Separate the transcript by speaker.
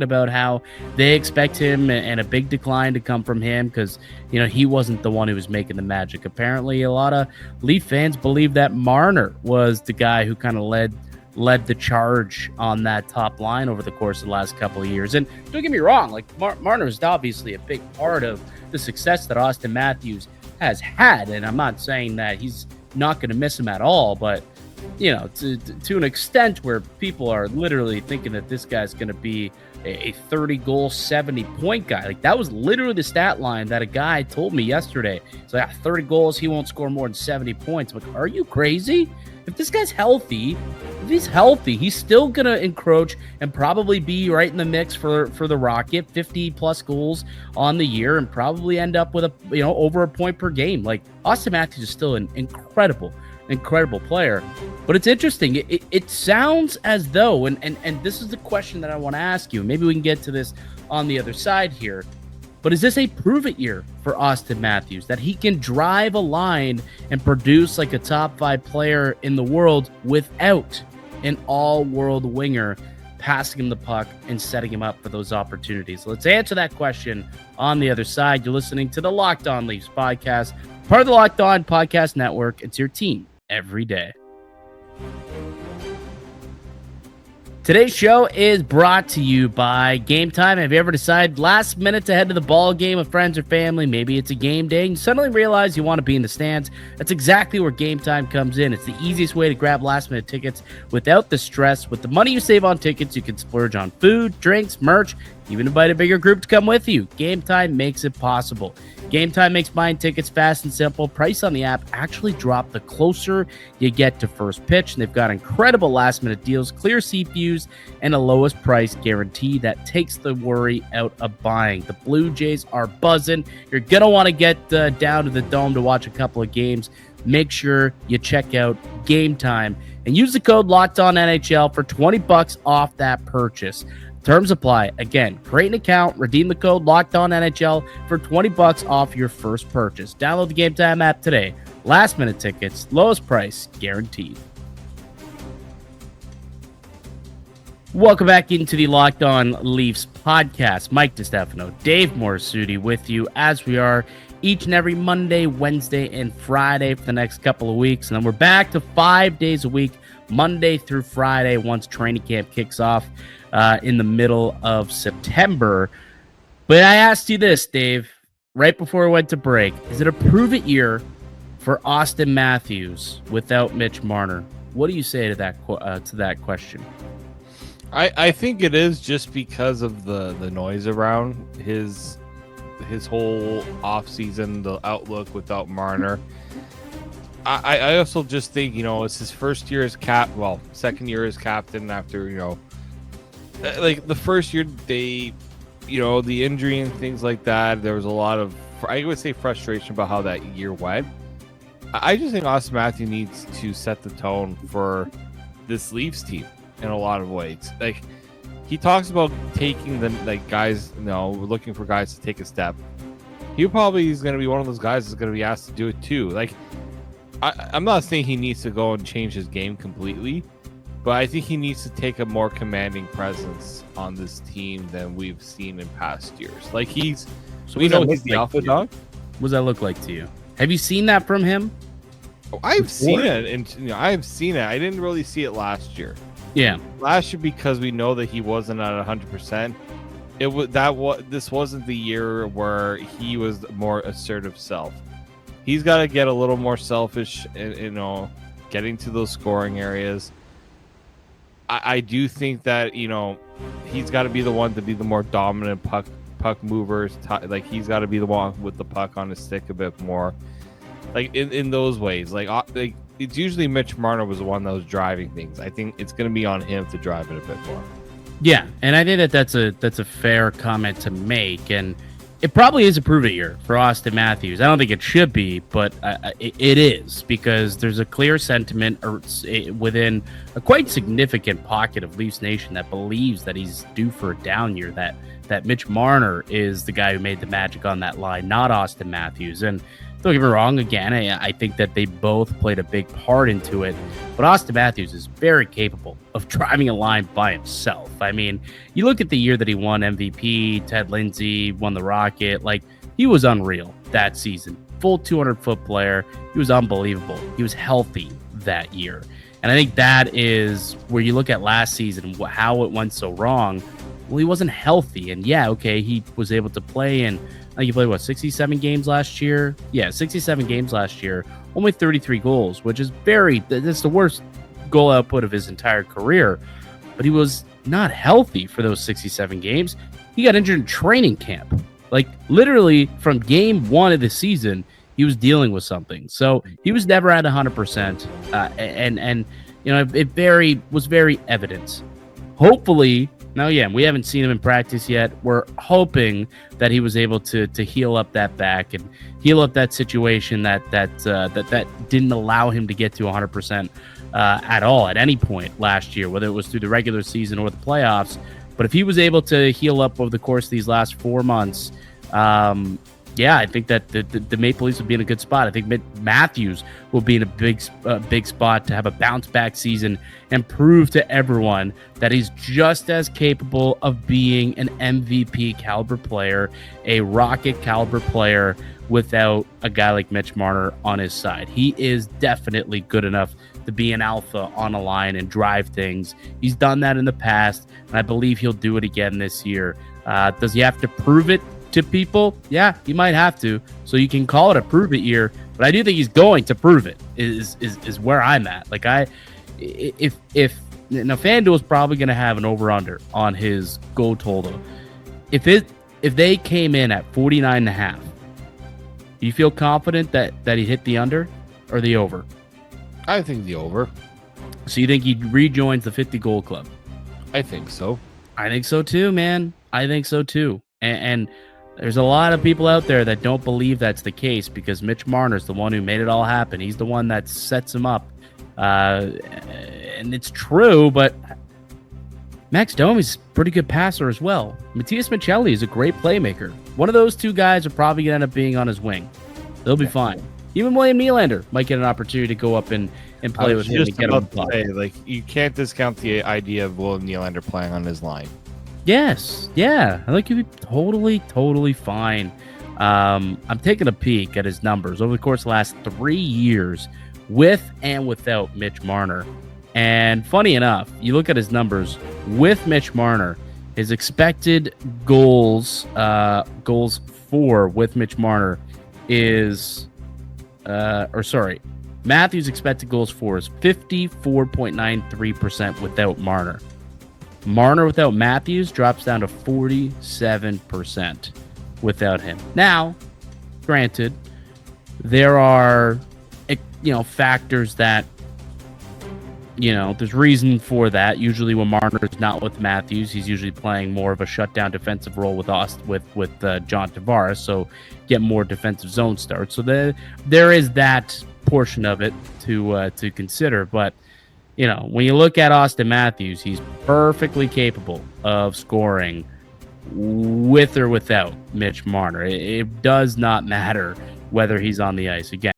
Speaker 1: about how they expect him and a big decline to come from him because, he wasn't the one who was making the magic. Apparently, a lot of Leaf fans believe that Marner was the guy who kind of led the charge on that top line over the course of the last couple of years. And don't get me wrong, like Marner is obviously a big part of the success that Austin Matthews has had. And I'm not saying that he's not going to miss him at all, but to an extent where people are literally thinking that this guy's going to be a 30-goal, 70-point guy. Like, that was literally the stat line that a guy told me yesterday. So, 30 goals, he won't score more than 70 points. I'm like, are you crazy? If this guy's healthy, he's still going to encroach and probably be right in the mix for the Rocket, 50-plus goals on the year, and probably end up with over a point per game. Like, Austin Matthews is still an incredible player. But it's interesting. It sounds as though, and this is the question that I want to ask you. Maybe we can get to this on the other side here. But is this a prove-it year for Austin Matthews, that he can drive a line and produce like a top 5 player in the world without an all-world winger passing him the puck and setting him up for those opportunities? Let's answer that question on the other side. You're listening to the Locked On Leafs podcast, part of the Locked On Podcast Network. It's your team every day. Today's show is brought to you by Game Time. Have you ever decided last minute to head to the ball game with friends or family? Maybe it's a game day and you suddenly realize you want to be in the stands. That's exactly where Game Time comes in. It's the easiest way to grab last minute tickets without the stress. With the money you save on tickets, you can splurge on food, drinks, merch, even invite a bigger group to come with you. Game Time makes it possible. Game Time makes buying tickets fast and simple. Price on the app actually drop the closer you get to first pitch. And they've got incredible last-minute deals, clear CPUs, and a lowest price guarantee that takes the worry out of buying. The Blue Jays are buzzing. You're going to want to get down to the Dome to watch a couple of games. Make sure you check out Game Time and use the code LOCKEDONNHL for $20 off that purchase. Terms apply. Again, create an account, redeem the code LOCKEDONNHL for $20 off your first purchase. Download the Game Time app today. Last minute tickets, lowest price guaranteed. Welcome back into the Locked On Leafs podcast. Mike DiStefano, Dave Morisuti with you as we are each and every Monday, Wednesday, and Friday for the next couple of weeks. And then we're back to 5 days a week, Monday through Friday, once training camp kicks off in the middle of September. But I asked you this, Dave, right before we went to break. Is it a prove-it year for Austin Matthews without Mitch Marner? What do you say to that question?
Speaker 2: I think it is, just because of the noise around his whole offseason, the outlook without Marner. I also just think, it's his first year as second year as captain after, like the first year the injury and things like that. There was a lot of, I would say, frustration about how that year went. I just think Austin Matthews needs to set the tone for this Leafs team in a lot of ways. Like, he talks about taking the guys, we're looking for guys to take a step. He probably is going to be one of those guys that's going to be asked to do it too. Like, I'm not saying he needs to go and change his game completely, but I think he needs to take a more commanding presence on this team than we've seen in past years. Like, we know he's the alpha dog.
Speaker 1: What does that look like to you? Have you seen that from him?
Speaker 2: I've seen it, and I've seen it. I didn't really see it last year.
Speaker 1: Yeah,
Speaker 2: last year, because we know that he wasn't at 100%. This wasn't the year where he was more assertive self. He's got to get a little more selfish, getting to those scoring areas. I do think that he's got to be the one to be the more dominant puck movers. Like, he's got to be the one with the puck on his stick a bit more. Like, in those ways, like it's usually Mitch Marner was the one that was driving things. I think it's going to be on him to drive it a bit more.
Speaker 1: Yeah, and I think that's a fair comment to make, and it probably is a prove-it year for Austin Matthews. I don't think it should be, but it is, because there's a clear sentiment within a quite significant pocket of Leafs Nation that believes that he's due for a down year, that Mitch Marner is the guy who made the magic on that line, not Austin Matthews. And Don't get me wrong. Again, I think that they both played a big part into it. But Austin Matthews is very capable of driving a line by himself. I mean, you look at the year that he won MVP, Ted Lindsay won the Rocket. Like, he was unreal that season. Full 200-foot player. He was unbelievable. He was healthy that year. And I think that is where you look at last season, how it went so wrong. Well, he wasn't healthy. And yeah, okay, he was able to play in, I think he played, 67 games last year? Yeah, 67 games last year. Only 33 goals, which is that's the worst goal output of his entire career. But he was not healthy for those 67 games. He got injured in training camp. Like, literally, from game one of the season, he was dealing with something. So he was never at 100%. And it was very evident. Hopefully, now, yeah, we haven't seen him in practice yet. We're hoping that he was able to heal up that back and heal up that situation that didn't allow him to get to 100% at all at any point last year, whether it was through the regular season or the playoffs. But if he was able to heal up over the course of these last 4 months, yeah, I think that the Maple Leafs would be in a good spot. I think Matthews will be in a big spot to have a bounce back season and prove to everyone that he's just as capable of being an MVP caliber player, a Rocket caliber player, without a guy like Mitch Marner on his side. He is definitely good enough to be an alpha on a line and drive things. He's done that in the past, and I believe he'll do it again this year. Does he have to prove it to people? Yeah, he might have to. So you can call it a prove it year, but I do think he's going to prove it. Is where I'm at. Like, if FanDuel is probably going to have an over under on his goal total. If they came in at 49.5, do you feel confident that he hit the under or the over?
Speaker 2: I think the over.
Speaker 1: So you think he rejoins the 50 goal club?
Speaker 2: I think so.
Speaker 1: I think so too, man. I think so too. And there's a lot of people out there that don't believe that's the case because Mitch Marner's the one who made it all happen. He's the one that sets him up. And it's true, but Max Domi's a pretty good passer as well. Matias Michelli is a great playmaker. One of those two guys are probably going to end up being on his wing. They'll be fine. Even William Nylander might get an opportunity to go up and play with him and get him.
Speaker 2: Like, you can't discount the idea of William Nylander playing on his line.
Speaker 1: Yes. Yeah. I think he'd be totally fine. I'm taking a peek at his numbers over the course of the last 3 years with and without Mitch Marner. And funny enough, you look at his numbers with Mitch Marner, his expected goals for with Mitch Marner is, Matthews' expected goals for is 54.93% without Marner. Marner without Matthews drops down to 47% without him. Now, granted, there are, factors that, there's reason for that. Usually when Marner's not with Matthews, he's usually playing more of a shutdown defensive role with John Tavares, so get more defensive zone starts. So there is that portion of it to consider. But, when you look at Austin Matthews, he's perfectly capable of scoring with or without Mitch Marner. It does not matter whether he's on the ice. Again,